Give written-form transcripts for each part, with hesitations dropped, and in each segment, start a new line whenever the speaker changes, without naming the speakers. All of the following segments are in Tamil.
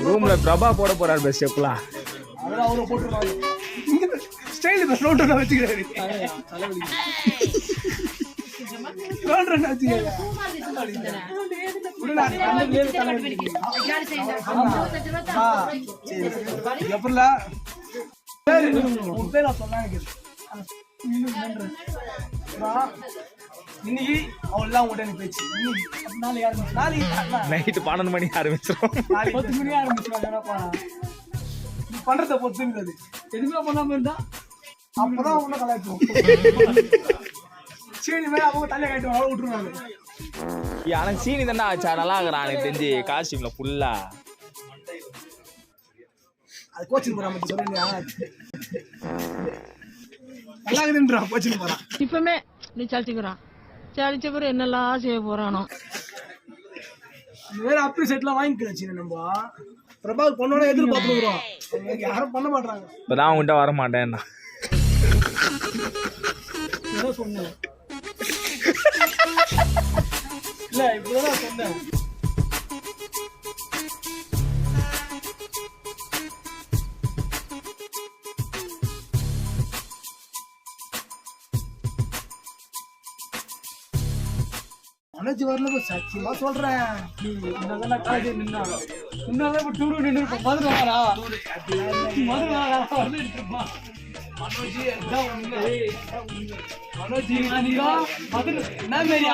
ரூம்ல பிரபா போட போறாரு பெஸ்ட் ஸ்டெப்லாம்.
அதெல்லாம் அவ்வளோ போட்டுருவாங்க. ஸ்டைல் இப்போ நோட்டு வச்சுக்கிறாரு. இன்னைக்கு அவள்லாம் உடனே போயிடுச்சு.
நைட்டு 12 மணி ஆரம்பிச்சிடும்.
10 மணி ஆரம்பிச்சிருவாங்க. பண்றத பொறுத்துங்கிறது எதுவுமே பண்ணாம இருந்தா அப்பதான் உன்ன கலாய்ப்போம். சீனி மேல அவங்க தலையை கட்டி அவ்வளோ விட்டுருவாங்க.
எனக்கு சீனி தானே ஆச்சா நல்லா இருக்கிறான் எனக்கு தெரிஞ்சு காஸ்டியூம்ல ஃபுல்லா.
அது கோச்சிங் போறாம சொல்லுங்க. நல்லா இருக்குன்றா கோச்சிங் போறான்.
இப்பமே நீ சளிச்சுக்கிறான். சளிச்ச பிறகு என்னெல்லாம் செய்ய போறானோ.
வேற அப்படி செட்லாம் வாங்கிக்கிறேன். நம்ம பிரபாக் பொண்ணோட எதிர்பார்த்துக்கிறோம். யாரும் பண்ண மாட்டாங்க.
இப்பதான் உன்கிட்ட வர மாட்டேன்னா
சொன்னேன். இல்ல இப்பதான் சொன்னேன். மனோஜ் வரல சத்தியமா சொல்றேன். காலேஜ் நின்னா முன்னாதான் இப்ப டூரு நின்று இருப்போம். மதுரை வாரா மனோஜி மனோஜி மதுரை என்ன மாரி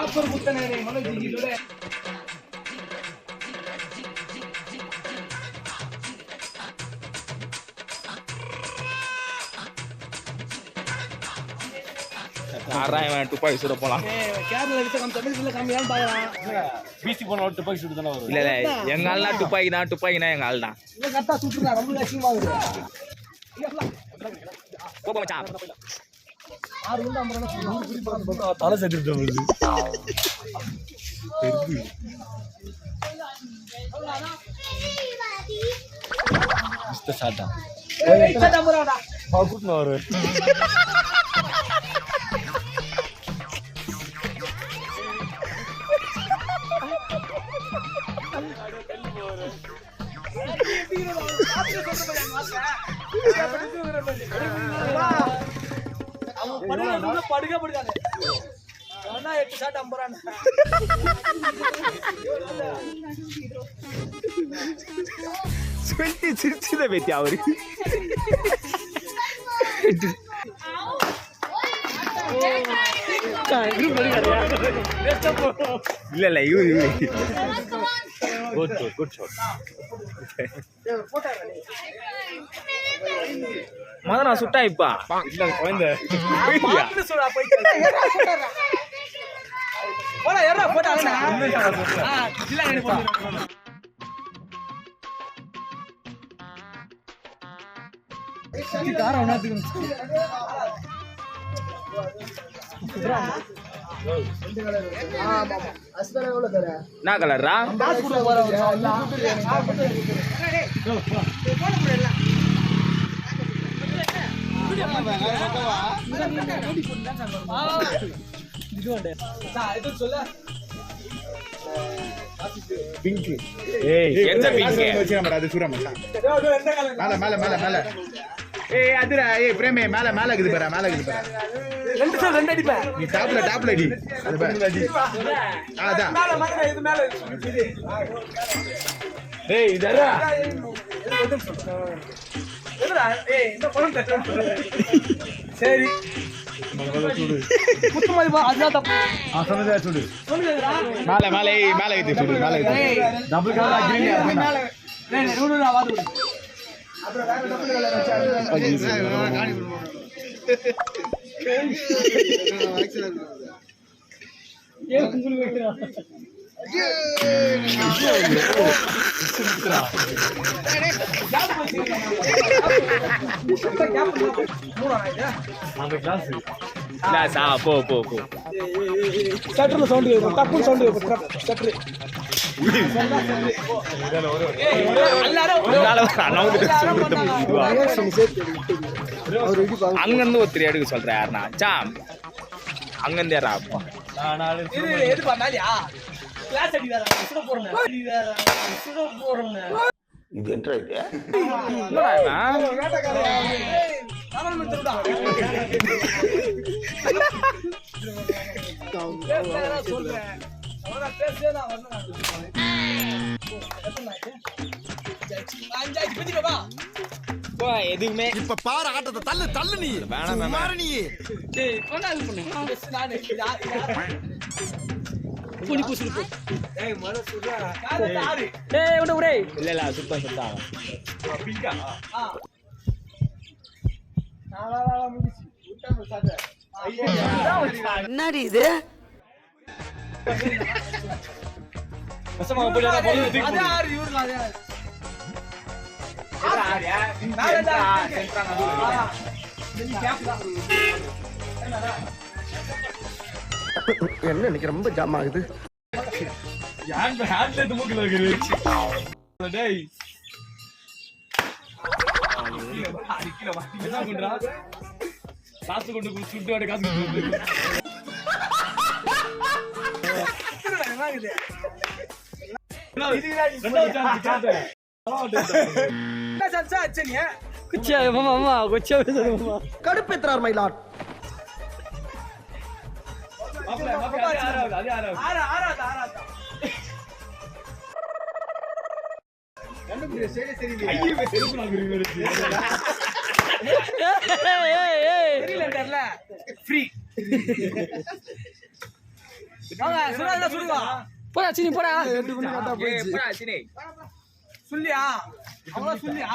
ஆஃபர் கொடுத்தனே மனோஜி.
துப்பாக்கி சுட போலாம்.
பீச் போன துப்பாக்கி சுட்டு தானே வரும்.
இல்ல எங்க ஆள்னா துப்பாக்கினா எங்க ஆள் தான்.
தலை செத்துட்டு கூட்டினு
படுக்க படுக்காது 8 ஷாட் 50
சிரிச்சுத பேத்தி அவரு. இல்ல இவரு குட் ஷாட். மதனா சுட்டா இப்பா இல்ல குழந்தை என்ன கலர்ரா?
பிங்க்.
எந்த பிங்க்?
அது சூரமா மேல மேல மேல மேல. அதுடா பிரேமே மேல மேல இருக்குது பாரு. மேல இருக்குது பாரு.
ரெண்டு அடிப்பேன்.
நீ டாப்ல அடி. அது பாரு. அதான்.
இது மேல
இதரா
இந்த பணம் சரி குத்து மாதிரி அதுதான் தப்பு.
சொன்னதா சுடு.
மேல மேல மேல இது சுடு. மேல இது
டபுள் கலர் கிரீன்.
மேல வாது அப்புறம் வேற டபுள் கலர் வச்சா காணி பண்ணுவோம். உங்களுக்கு வைக்கிறா. சட்டர்ல சவுண்ட் டப்பு சவுண்ட் சட்டர்
அங்கிருந்து ஒருத்தர் எடுக்க சொல்ற யாருன்னா சாம் அங்க இருந்தேரா
எது பண்ணாலியா கிளாஸ் அடி வேற சுட போறேன் சுட போறேன்
இது என்ன இது?
எதுவுமே
இப்ப பாரு ஆட்டத்தை தள்ளு தள்ளு நீ
வேணாம்
நீ
புனி புசுக்கு ஏய் மர சுடா யாரு விடு விடு
இல்ல சுத்தம்
முடிச்சு விட்டா சாத
என்னடி இது
கசமா போறா போய்
அது யார் இவரு அது
என்ன இன்னைக்கு ரொம்ப ஜாம் ஆகுது
காசு கொண்டு சுட்டு காசு
கடுப்பேத்துறார் மயிலாட்
போடா சீனி போடா சொல்லியா அவ்வளோ சொல்லியா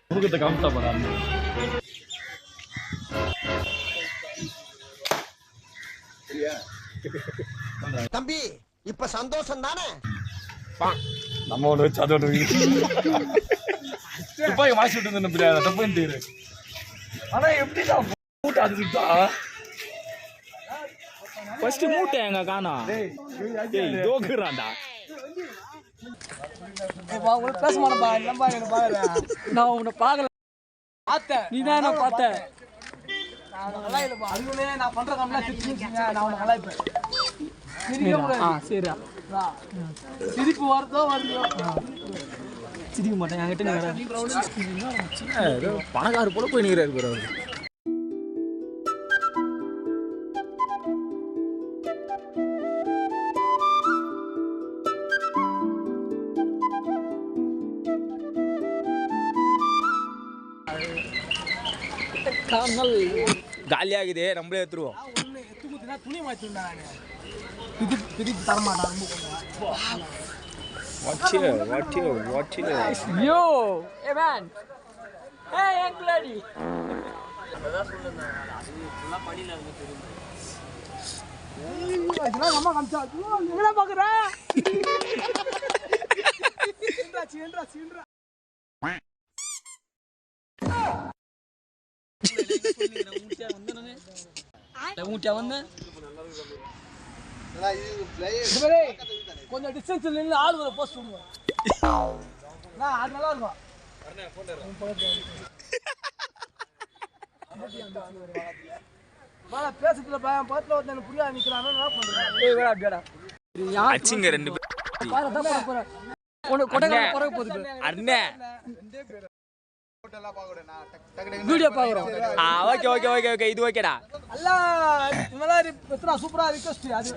முகத்தை காமிச்சா போறா
தம்பி இப்ப சந்தோஷம் தானே
நம்ம ஒன்று வச்சு அதோட துப்பாக்கி மாசி விட்டு இருந்தேன் தப்பு தெரியுது ஆனா எப்படி மூட்டை அது சுட்டா ஃபர்ஸ்ட் மூட்டை எங்க காணோம் தோக்குறான்டா
பேச மாட்டேப்பா இல்லப்பா என்ன பாக்குற நான் உன்னை பார்க்கல பார்த்தேன் நீ தான் நான் பார்த்தேன் நல்லா இல்லப்பா அதுவே நான் பண்ற கம்லாம் சிரிச்சுங்க நான் உன்னை கலாய்ப்பேன் சிரிக்க கூடாது சரியா சிரிப்பு வருதோ சிரிக்க மாட்டேன் என்கிட்ட
பணக்கார போல போய் நிற்கிறாரு ப்ரோ அவரு காலியாகுது நம்மளே எடுத்துருவோம்
துணி மாற்றிருந்தேன் பிரித்து தரமாட்டான்
What you?
Yo, hey man. Hey, young lady. இதெல்லாம் அம்மா காமிச்சா என்ன பாக்குற கொஞ்சம் டிஸ்டன்ஸ் நின்று ஆள் ஒரு போஸ்ட் விடுவோம் அது நல்லா இருக்கும் பேசுறதுல பயம் பக்கத்துல வந்து எனக்கு புரியாது நிக்கிறான் என்ன பண்றேன்
அச்சிங்க ரெண்டு பேர் அண்ணே
வீடியோ பாக்குறோம்
ஓகே இது ஓகேடா
அல்ல நல்லா எத்தனை சூப்பரா ரிக்வெஸ்ட் அது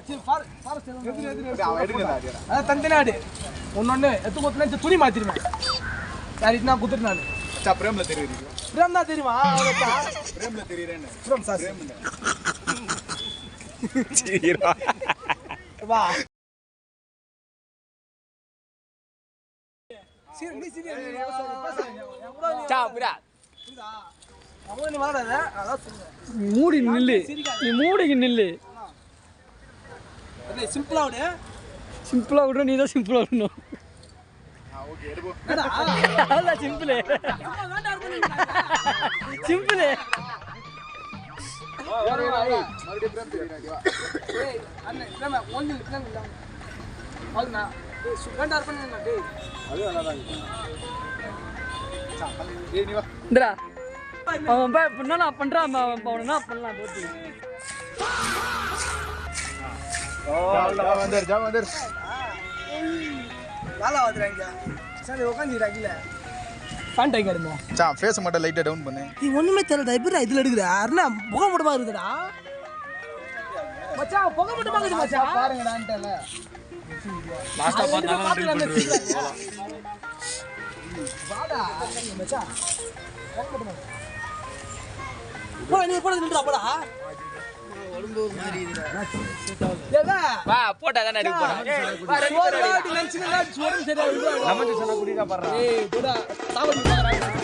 அதான் தந்தனாடு ஒன்னொன்னு எத்து கொத்துனா துணி மாத்திருவேன் யார் இதுனா குத்துட்டு நான்
பிரேம்ல தெரியுது
பிரேம் தான் தெரியுமா
பிரேம்ல தெரியுறேன்
பிரேம் சார் வா
மூடி நில்லு நீ மூடிக்கு நில்லு
சிம்பிளா விடு
சிம்பிளா விட நீ தான் சிம்பிளா விடணும் அதான் சிம்பிள் சிம்பிள்
சுகண்டா பண்ணு டேய்
ஏய் நீ வா
இந்தா அவன் பா என்ன நான் பண்றான் அவன் என்ன பண்ணலாம் போட்டு
ஜா வந்தர்
வேலை வாதுறாங்க சரி உட்காந்துறாங்கல ஃபேன் டைக் எடுமோ
சா ஃபேஸ் மட்டும் லைட்டா டவுன் பண்ணு
நீ ஒண்ணுமே தெரியல எப்படி இதுல எடுக்குற அருணா புகை மட்டுமா இருக்குடா மச்சான் புகை மட்டுமா இருக்குது மச்சான் பாருங்கடான்ட்டல
லாஸ்டா பார்த்தாலும்
வாடா மச்சான் புகை மட்டுமா போ நீ போட நின்றா போடா ஒழுங்கு மாதிரி இதுடா
வா போட்டா தானே எடுக்க போறேன்
வா ரெண்டு வாட்டி லஞ்ச் சோறு சரியா
லெமன் ஜூஸ் எல்லாம் குடிக்க பாறா
ஏய் போடா சாவடி பாக்குறாங்க